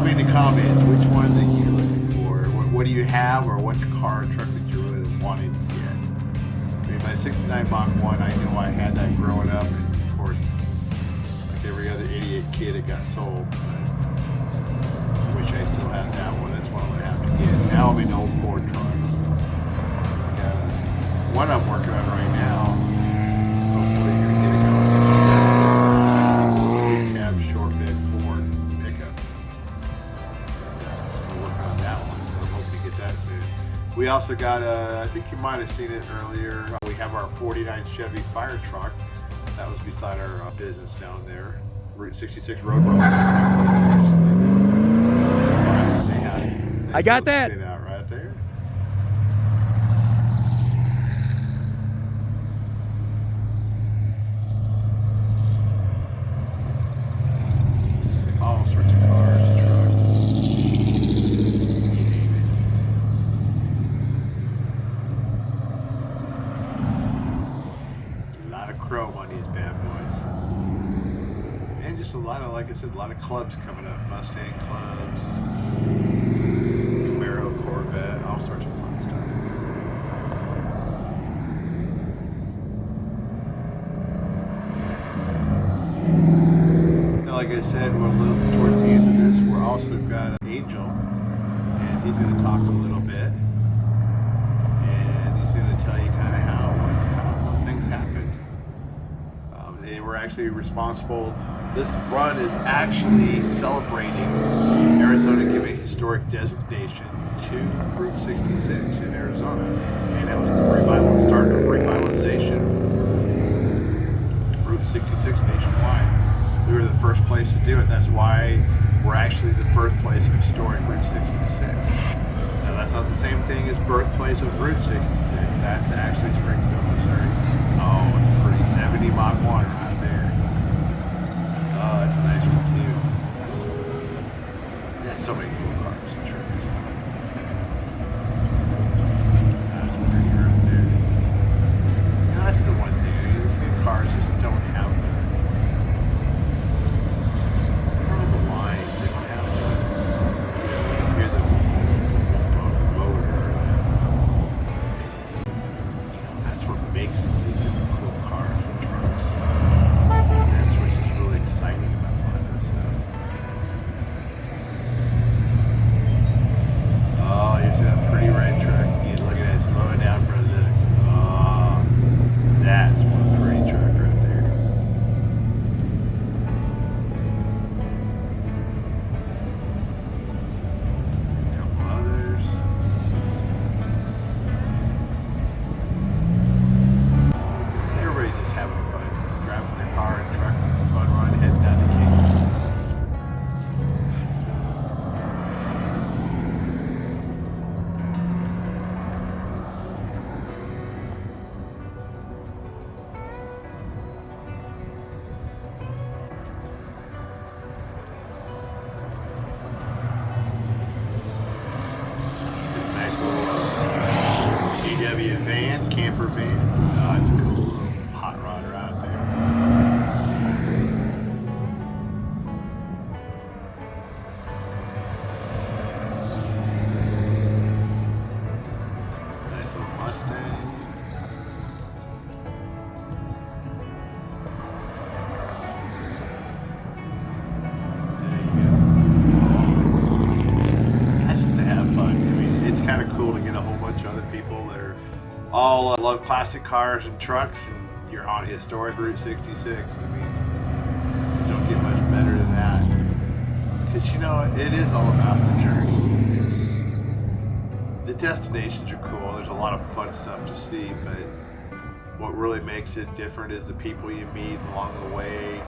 me in the comments which ones are you looking for. What do you have, or what's a car or truck that you really wanted to get? I mean, my 69 Mach 1, I know I had that growing up, and of course, like every other idiot kid, it got sold. But I wish I still had that one. That's one I'm going to have to get. Now I'm in old Ford trucks. One I'm working on right now. Hopefully you're going to get it going. Cab short bed Ford pickup. We're working on that one, so I hope to get that soon. We also got, I think you might have seen it earlier, we have our 49 Chevy fire truck. That was beside our business down there. Route 66 Road. I got that. Out right there. All sorts of cars, trucks. A lot of chrome on these bad boys. And just a lot of, like I said, a lot of clubs coming up. Mustang clubs, Camaro, Corvette, all sorts of fun stuff. Like I said, we're a little towards the end of this. We're also got an Angel, and he's going to talk a little bit, and he's going to tell you kind of how things happened. They were actually responsible. This run is actually celebrating Arizona giving historic designation to Route 66 in Arizona, and that was the start of revitalization of Route 66 nationwide. We were the first place to do it. That's why we're actually the birthplace of historic Route 66. Now, that's not the same thing as birthplace of Route 66. That's actually Springfield, Missouri. Oh, it's pretty 70 Mach 1 right there. Oh, that's a nice one too. There's so many cool cars and trucks. That's pretty right there. Now, that's the one thing. These new cars just don't have that. Van, camper van. Oh, it's a cool little hot rodder out there. Nice little Mustang. There you go. That's just to have fun. I mean, it's kind of cool to get a whole bunch of other people that are all love classic cars and trucks, and you're on historic Route 66. I mean, you don't get much better than that. Because, you know, it is all about the journey. The destinations are cool. There's a lot of fun stuff to see, but what really makes it different is the people you meet along the way.